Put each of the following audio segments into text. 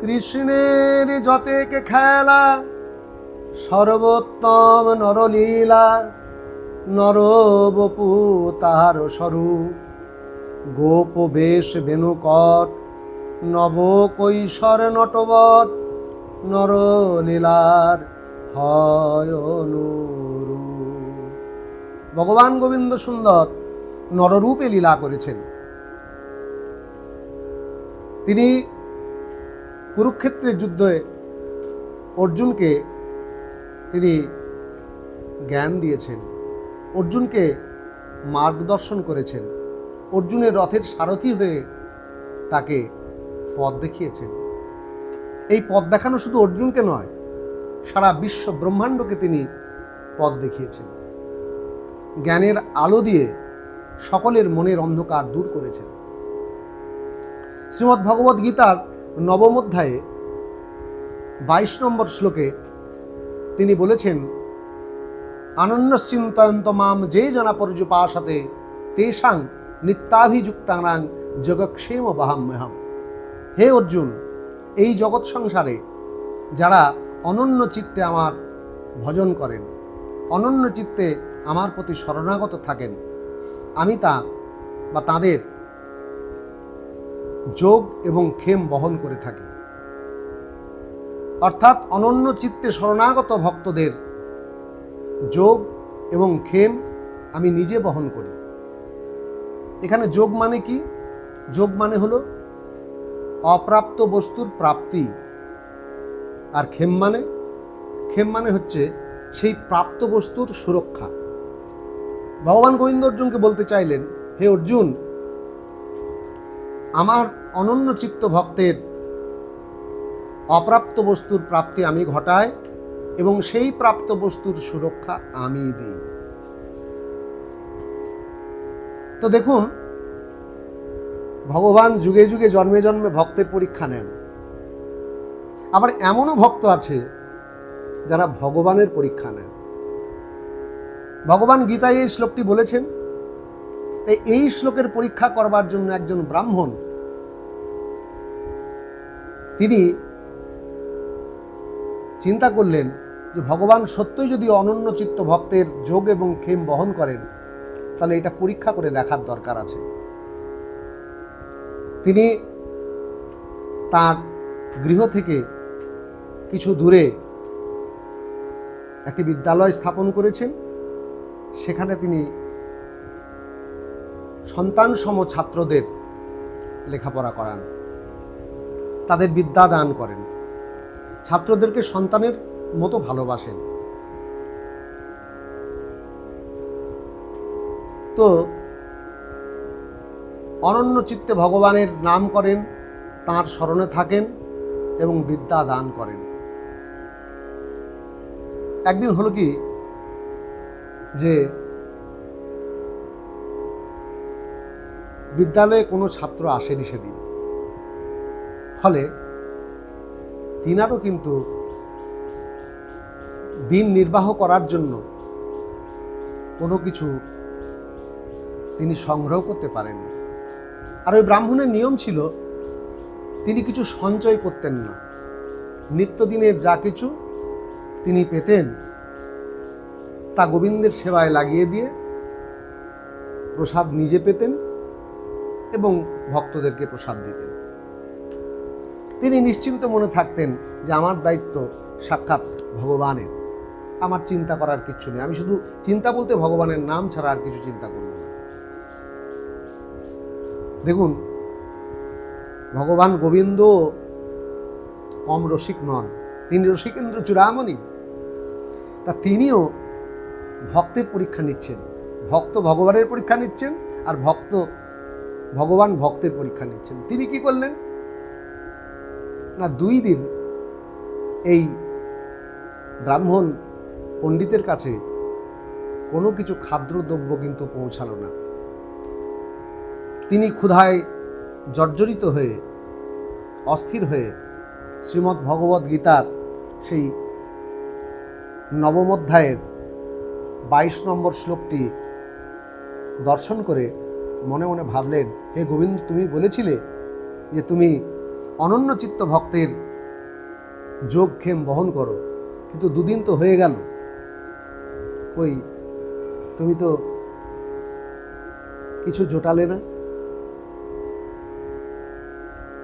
কৃষ্ণের যতেক খেলা, সর্বোত্তম নরলীলা, নরবপু তাহার স্বরূপ, গোপ বেশ বেণুকট, নব কৈশোর নটবট, নরলীলার হয় অনুরূপ। ভগবান গোবিন্দ সুন্দর নররূপে লীলা করেছেন। তিনি কুরুক্ষেত্রের যুদ্ধে অর্জুনকে তিনি জ্ঞান দিয়েছেন, অর্জুনকে মার্গদর্শন করেছেন, অর্জুনের রথের সারথি হয়ে তাকে পথ দেখিয়েছেন। এই পথ দেখানো শুধু অর্জুনকে নয়, সারা বিশ্ব ব্রহ্মাণ্ডকে তিনি পথ দেখিয়েছেন। জ্ঞানের আলো দিয়ে সকলের মনের অন্ধকার দূর করেছেন। শ্রীমদ্ ভগবদ্ গীতার নবম অধ্যায়ে 22 নম্বর শ্লোকে তিনি বলেছেন, অনন্যশ্চিন্তয়ন্ত মাম যে জনা পর্যুপাসতে তেষাং নিত্যাভিযুক্তানাং যোগক্ষেম বাহাম্যহম। হে অর্জুন, এই জগৎ সংসারে যারা অনন্য চিত্তে আমার ভজন করেন, অনন্য চিত্তে আমার প্রতি শরণাগত থাকেন, আমি তাদের যোগ এবং ক্ষেম বহন করে থাকি। অর্থাৎ অনন্য চিত্তে শরণাগত ভক্তদের যোগ এবং ক্ষেম আমি নিজে বহন করি। এখানে যোগ মানে কি? যোগ মানে হলো অপ্রাপ্ত বস্তুর প্রাপ্তি, আর ক্ষেম মানে হচ্ছে সেই প্রাপ্ত বস্তুর সুরক্ষা। ভগবান গোবিন্দ অর্জুনকে বলতে চাইলেন, হে অর্জুন, আমার অনন্য চিত্ত ভক্তের অপ্রাপ্ত বস্তুর প্রাপ্তি আমি ঘটাই এবং সেই প্রাপ্ত বস্তুর সুরক্ষা আমি দিই। তো দেখুন, ভগবান যুগে যুগে জন্মে জন্মে ভক্তের পরীক্ষা নেন। আবার এমনও ভক্ত আছে যারা ভগবানের পরীক্ষা নেন। ভগবান গীতায় এই শ্লোকটি বলেছেন। এই শ্লোকের পরীক্ষা করবার জন্য একজন ব্রাহ্মণ তিনি চিন্তা করলেন যে ভগবান সত্যই যদি অনন্য চিত্ত ভক্তের যোগ এবং ক্ষেম বহন করেন, তাহলে এটা পরীক্ষা করে দেখার দরকার আছে। তিনি তার গৃহ থেকে কিছু দূরে একটি বিদ্যালয় স্থাপন করেছেন। সেখানে তিনি সন্তান সম ছাত্রদের লেখাপড়া করান, তাদের বিদ্যা দান করেন, ছাত্রদেরকে সন্তানের মতো ভালোবাসেন। তো অনন্য চিত্তে ভগবানের নাম করেন, তাঁর স্মরণে থাকেন এবং বিদ্যা দান করেন। একদিন হলো কি যে বিদ্যালয়ে কোনো ছাত্র আসেনি সেদিন, ফলে তিনারও কিন্তু দিন নির্বাহ করার জন্য কোনো কিছু তিনি সংগ্রহ করতে পারেননি। আর ওই ব্রাহ্মণের নিয়ম ছিল তিনি কিছু সঞ্চয় করতেন না। নিত্যদিনের যা কিছু তিনি পেতেন তা গোবিন্দের সেবায় লাগিয়ে দিয়ে প্রসাদ নিজে পেতেন এবং ভক্তদেরকে প্রসাদ দিতেন। তিনি নিশ্চিন্ত মনে থাকতেন যে আমার দায়িত্ব সাক্ষাৎ ভগবানের, আমার চিন্তা করার কিচ্ছু নেই, আমি শুধু চিন্তা বলতে ভগবানের নাম ছাড়া আর কিছু চিন্তা করব না। দেখুন, ভগবান গোবিন্দ কম রসিক নন, তিনি রসিকেন্দ্র চূড়ামণি। তা তিনিও ভক্তের পরীক্ষা নিচ্ছেন, ভক্ত ভগবানের পরীক্ষা নিচ্ছেন আর ভগবান ভক্তের পরীক্ষা নিচ্ছেন। তিনি কি করলেন না, 2 দিন এই ব্রাহ্মণ পণ্ডিতের কাছে কোনো কিছু খাদ্যদ্রব্য কিন্তু পৌঁছালো না। তিনি ক্ষুধায় জর্জরিত হয়ে অস্থির হয়ে শ্রীমদ্ ভগবদ্ গীতার সেই নবম অধ্যায়ের 22 নম্বর শ্লোকটি দর্শন করে মনে মনে ভাবলেন, হে গোবিন্দ, তুমি বলেছিলে যে তুমি অনন্য চিত্ত ভক্তের যোগক্ষেম বহন করো, কিন্তু 2 দিন তো হয়ে গেল, কই তুমি তো কিছু জোটালে না।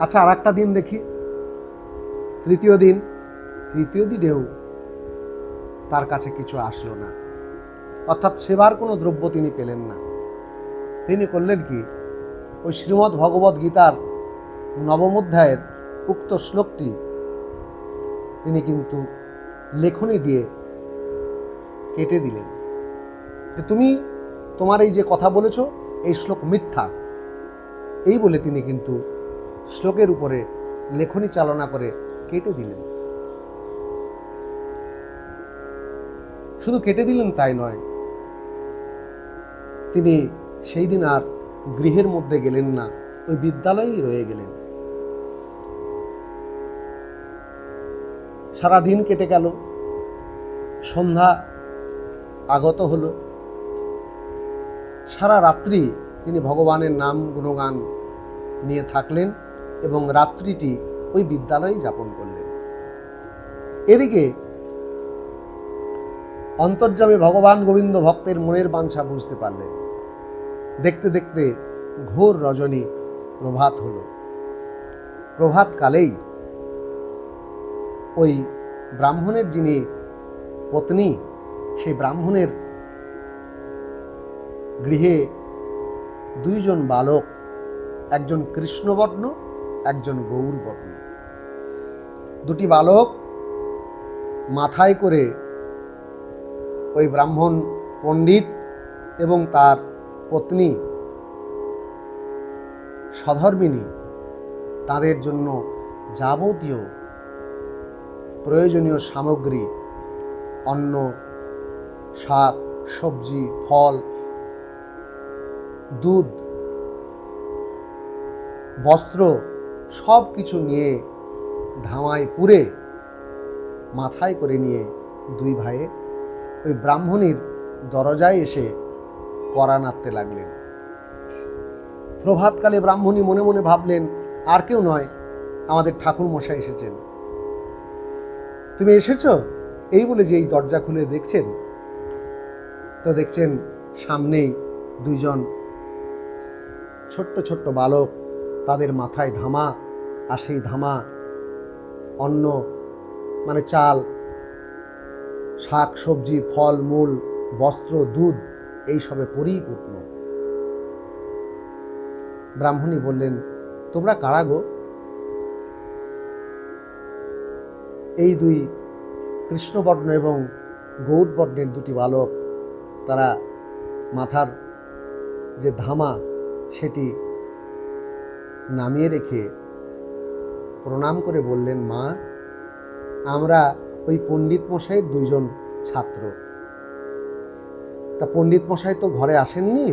আচ্ছা, আর একটা দিন দেখি, তৃতীয় দিনেও তার কাছে কিছু আসলো না, অর্থাৎ সেবার কোনো দ্রব্য তিনি পেলেন না। তিনি করলেন কি, ওই শ্রীমদ্ ভগবদ্ গীতার 9ম অধ্যায়ের উক্ত শ্লোকটি তিনি কিন্তু লেখনী দিয়ে কেটে দিলেন, যে তুমি তোমার এই যে কথা বলেছ এই শ্লোক মিথ্যা, এই বলে তিনি কিন্তু শ্লোকের উপরে লেখনী চালনা করে কেটে দিলেন। শুধু কেটে দিলেন তাই নয়, তিনি সেই দিন আর গৃহের মধ্যে গেলেন না, ওই বিদ্যালয়েই রয়ে গেলেন। সারা দিন কেটে গেল, সন্ধ্যা আগত হলো। সারা রাত্রি তিনি ভগবানের নাম গুণগান নিয়ে থাকলেন এবং রাত্রিটি ওই বিদ্যালয়েই যাপন করলেন। এদিকে অন্তর্যামী ভগবান গোবিন্দ ভক্তের মনের বাঞ্ছা বুঝতে পারলেন। দেখতে দেখতে ঘোর রজনী প্রভাত হলো। প্রভাতকালেই ওই ব্রাহ্মণের যিনি পত্নী, সেই ব্রাহ্মণের গৃহে 2 জন বালক, একজন কৃষ্ণবর্ণ, একজন গৌরবর্ণ। 2টি বালক মাথায় করে ওই ব্রাহ্মণ পণ্ডিত এবং তার পত্নী সধর্মিণী তাদের জন্য যাবতীয় প্রয়োজনীয় সামগ্রী, অন্ন, শাক, সবজি, ফল, দুধ, বস্ত্র সব কিছু নিয়ে ধামায় পুরে মাথায় করে নিয়ে 2 ভাইয়ে ওই ব্রাহ্মণীর দরজায় এসে কড়া নাড়তে লাগলেন। প্রভাতকালে ব্রাহ্মণী মনে মনে ভাবলেন, আর কেউ নয়, আমাদের ঠাকুর মশাই এসেছেন। তুমি এসেছ, এই বলে যে এই দরজা খুলে দেখছেন, তো দেখছেন সামনেই 2 জন ছোট্ট ছোট্ট বালক, তাদের মাথায় ধামা, আর সেই ধামা অন্ন মানে চাল, শাক সবজি, ফল মূল, বস্ত্র, দুধ এইসবে পরিপূর্ণ। ব্রাহ্মণী বললেন, তোমরা কারা গো? এই 2 কৃষ্ণবর্ণ এবং গৌরবর্ণের 2টি বালক, তারা মাথার যে ধামা সেটি নামিয়ে রেখে প্রণাম করে বললেন, মা, আমরা ওই পণ্ডিত মশাইয়ের 2 জন ছাত্র। তা পণ্ডিত মশাই তো ঘরে আসেননি,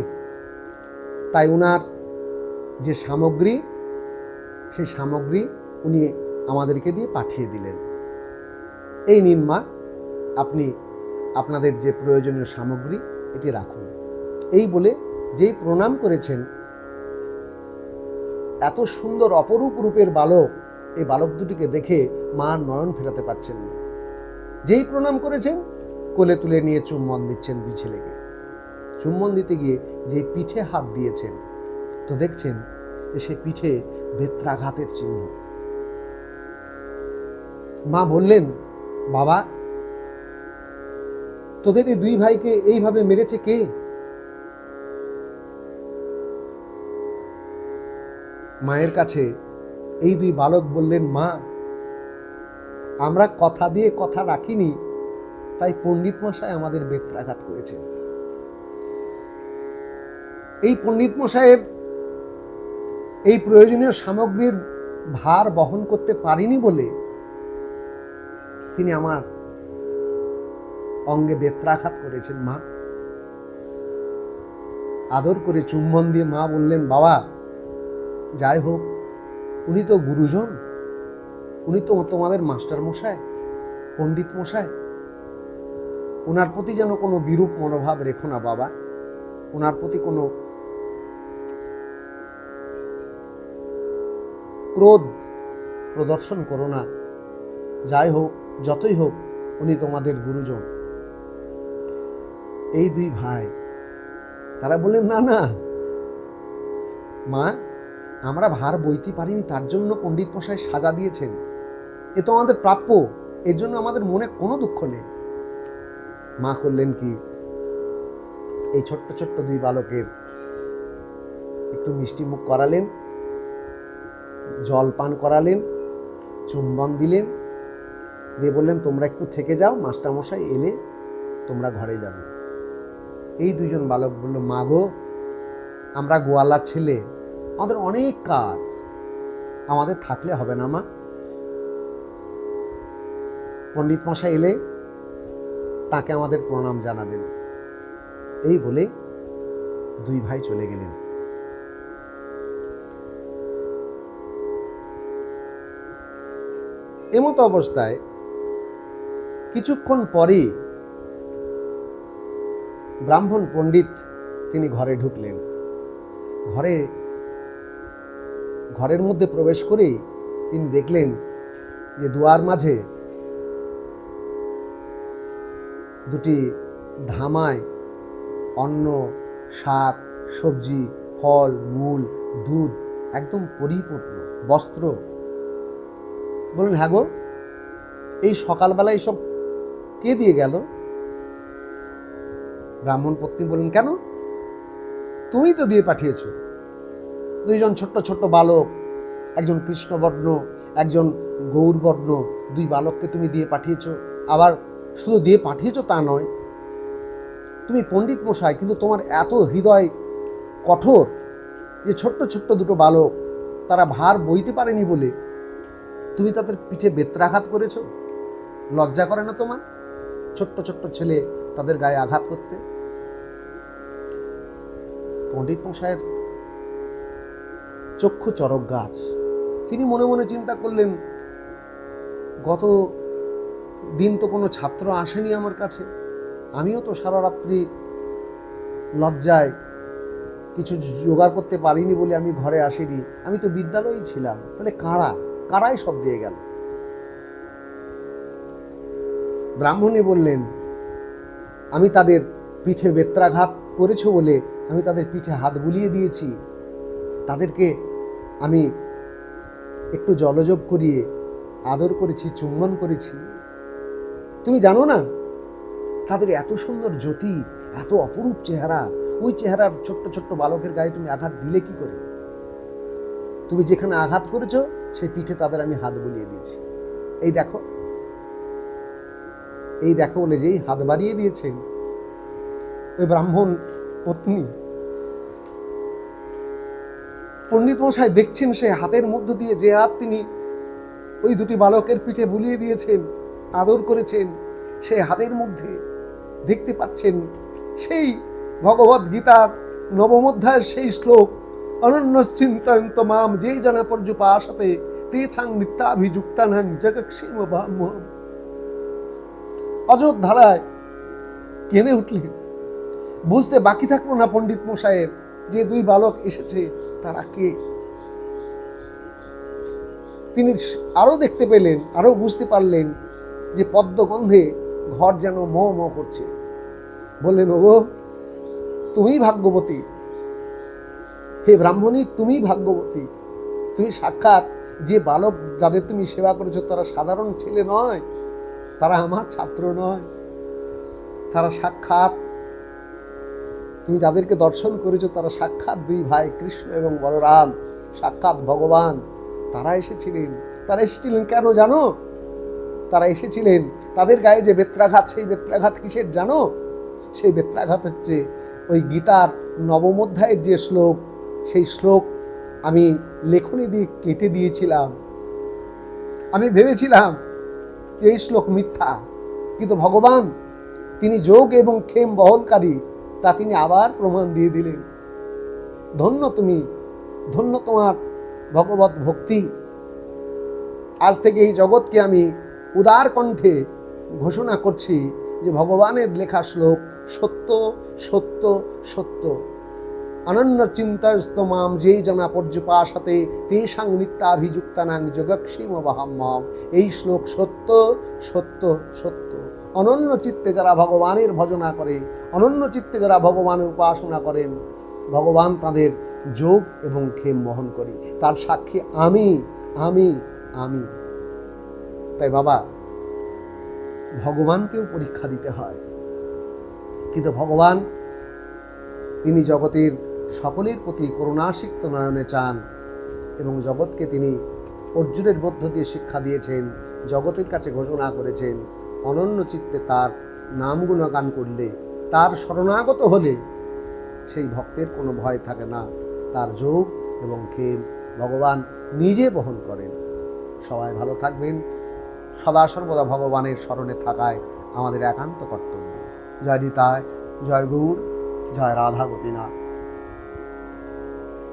তাই উনার যে সামগ্রী, সেই সামগ্রী উনি আমাদেরকে দিয়ে পাঠিয়ে দিলেন। এই নিন মা, আপনি আপনাদের যে প্রয়োজনীয় সামগ্রী এটি রাখুন। এই বলে যেই প্রণাম করেছেন, এত সুন্দর অপরূপ রূপের বালক, এই বালক দুটিকে দেখে মা নয়ন ফেরাতে পারছেন না। যেই প্রণাম করেছেন, কোলে তুলে নিয়ে চুম্বন দিচ্ছেন 2 ছেলেকে। চুম্বন দিতে গিয়ে যে পিঠে হাত দিয়েছেন, তো দেখছেন যে সে পিঠে বেত্রাঘাতের চিহ্ন। মা বললেন, বাবা, তোদের এই 2 ভাইকে এইভাবে মেরেছে কে? মায়ের কাছে এই 2 বালক বললেন, মা, আমরা কথা দিয়ে কথা রাখিনি, তাই পণ্ডিত মশাই আমাদের বেত্রাঘাত করেছেন। এই পণ্ডিত মশাইয়ের এই প্রয়োজনীয় সামগ্রীর ভার বহন করতে পারিনি বলে তিনি আমার অঙ্গে বেত্রাঘাত করেছেন। মা, আদর করে চুম্বন দিয়ে মা বললেন, বাবা, যাই হোক, উনি তো গুরুজন, উনি তো তোমাদের মাস্টার মশাই, পণ্ডিত মশাই, ওনার প্রতি যেন কোনো বিরূপ মনোভাব রেখো না বাবা, ওনার প্রতি কোনো ক্রোধ প্রদর্শন করো না। যাই হোক, যতই হোক, উনি তোমাদের গুরুজন। এই দুই ভাই তারা বললেন, না না মা, আমরা ভার বইতে পারিনি, তার জন্য পণ্ডিত মশাই সাজা দিয়েছেন, এ তো আমাদের প্রাপ্য, এর জন্য আমাদের মনে কোনো দুঃখ নেই। মা করলেন কি, এই ছোট্ট ছোট্ট দুই বালকের একটু মিষ্টি মুখ করালেন, জল পান করালেন, চুম্বন দিলেন, দিয়ে বললেন, তোমরা একটু থেকে যাও, মাস্টারমশাই এলে তোমরা ঘরে যাবে। এই দুজন বালক বলল, মা গো, আমরা গোয়ালার ছেলে, আমাদের অনেক কাজ, আমাদের থাকলে হবে না মা, পণ্ডিত মশাই এলে তাকে আমাদের প্রণাম জানাবেন। এই বলে দুই ভাই চলে গেলেন। এমতো অবস্থায় কিছুক্ষণ পরে ব্রাহ্মণ পণ্ডিত তিনি ঘরে ঢুকলেন। ঘরের মধ্যে প্রবেশ করেই তিনি দেখলেন যে দুয়ার মাঝে দুটি ধামায় অন্ন, শাক, সবজি, ফল, মূল, দুধ একদম পরিপূর্ণ, বস্ত্র। বললেন, হ্যাঁ গো, এই সকালবেলা এইসব কে দিয়ে গেল? ব্রাহ্মণ পত্নী বললেন, কেন, তুমি তো দিয়ে পাঠিয়েছ। দুইজন ছোট্ট ছোট্ট বালক, একজন কৃষ্ণবর্ণ, একজন গৌরবর্ণ, দুই বালককে তুমি দিয়ে পাঠিয়েছ। আবার শুধু দিয়ে পাঠিয়েছ তা নয়, তুমি পণ্ডিত মশাই, কিন্তু তোমার এত হৃদয় কঠোর যে ছোট্ট ছোট্ট দুটো বালক, তারা ভার বইতে পারেনি বলে তুমি তাদের পিঠে বেত্রাঘাত করেছ। লজ্জা করে না তোমার? ছোট্ট ছোট্ট ছেলে, তাদের গায়ে আঘাত করতে। পণ্ডিত মশাইয়ের চক্ষু চরক গাছ। তিনি মনে মনে চিন্তা করলেন, গত দিন তো কোনো ছাত্র আসেনি আমার কাছে, আমিও তো সারা রাত্রি লজ্জায় কিছু জোগাড় করতে পারিনি বলে আমি ঘরে আসিনি, আমি তো বিদ্যালয়েই ছিলাম, তাহলে কারাই সব দিয়ে গেল? ব্রাহ্মণী বললেন, আমি তাদের পিঠে বেত্রাঘাত করেছ বলে আমি তাদের পিঠে হাত বুলিয়ে দিয়েছি, তাদেরকে আমি একটু জলযোগ করিয়ে আদর করেছি, চুম্বন করেছি। তুমি জানো না, তাদের এত সুন্দর জ্যোতি, এত অপরূপ চেহারা, ওই চেহারার ছোট্ট ছোট্ট বালকের গায়ে তুমি আঘাত দিলে কি করে? তুমি যেখানে আঘাত করেছো সেই পিঠে তাদের আমি হাত বুলিয়ে দিয়েছি। এই দেখো বলে যেই হাত বাড়িয়ে দিয়েছেন, ওই ব্রাহ্মণ পত্নী পণ্ডিত মশাই দেখছেন, সেই হাতের মধ্য দিয়ে যে হাত তিনি ওই দুটি বালকের পিঠে বুলিয়ে দিয়েছেন, আদর করেছেন, সেই হাতের মধ্যে দেখতে পাচ্ছেন সেই ভগবদ গীতার নবম অধ্যায়ের সেই শ্লোক, অনন্যশ্চিন্তয়ন্ত মাম যে জনা পর্যুপাসতে তেছাং নিত্যাভিযুক্তানাং জগৎক্ষেম ভাম্যহম। অযোধ্য ধারায় কেঁদে উঠলেন। বুঝতে বাকি থাকলো না পণ্ডিত মশাইয়ের যে দুই বালক এসেছে তারা কে। তিনি আরো দেখতে পেলেন, আরো বুঝতে পারলেন যে পদ্মগন্ধে ঘর যেন ম ম করছে। বললেন, ওগো, তুমি ভাগ্যবতী, হে ব্রাহ্মণী, তুমি ভাগ্যবতী, তুমি সাক্ষাৎ যে বালক যাদের তুমি সেবা করেছো তারা সাধারণ ছেলে নয়, তারা আমার ছাত্র নয়, তারা সাক্ষাৎ, তুমি যাদেরকে দর্শন করেছো তারা সাক্ষাৎ দুই ভাই কৃষ্ণ এবং বলরাম, সাক্ষাৎ ভগবান। তারা এসেছিলেন কেন জানো? তারা এসেছিলেন, তাদের গায়ে যে বেত্রাঘাত, সেই বেত্রাঘাত কিসের জানো? সেই বেত্রাঘাত হচ্ছে ওই গীতার নবম অধ্যায়ের যে শ্লোক, সেই শ্লোক আমি লেখনী দিয়ে কেটে দিয়েছিলাম। আমি ভেবেছিলাম যে এই শ্লোক মিথ্যা, কিন্তু ভগবান তিনি যোগ এবং ক্ষেম বহনকারী, তা তিনি আবার প্রমাণ দিয়ে দিলেন। ধন্য তুমি, ধন্য তোমার ভগবত ভক্তি। আজ থেকে এই জগৎকে আমি উদার কণ্ঠে ঘোষণা করছি যে ভগবানের লেখা শ্লোক সত্য, সত্য, সত্য। অনন্য চিন্তাস্তমাম যেই জনা পর্যুপাশাতে তেষাং নিত্যাভিযুক্তানাং যোগক্ষেমবহাম্যহম। এই শ্লোক সত্য সত্য সত্য। অনন্য চিত্তে যারা ভগবানের ভজনা করে, অনন্য চিত্তে যারা ভগবানের উপাসনা করেন, ভগবান তাদের যোগ এবং ক্ষেম বহন করে। তার সাক্ষী আমি আমি আমি। তাই বাবা, ভগবানকেও পরীক্ষা দিতে হয়, কিন্তু ভগবান তিনি জগতের সকলের প্রতি করুণাসিক্ত নয়নে চান এবং জগৎকে তিনি অর্জুনের মধ্য দিয়ে শিক্ষা দিয়েছেন, জগতের কাছে ঘোষণা করেছেন, অনন্য চিত্তে তার নাম গুণগান করলে, তার শরণাগত হলে সেই ভক্তের কোনো ভয় থাকে না। তার যোগ এবং ক্ষেম ভগবান নিজে বহন করেন। সবাই ভালো থাকবেন। সদা সর্বদা ভগবানের স্মরণে থাকায় আমাদের একান্ত কর্তব্য। জয় নিতাই, জয় গৌর, জয় রাধা গোপীনাথ।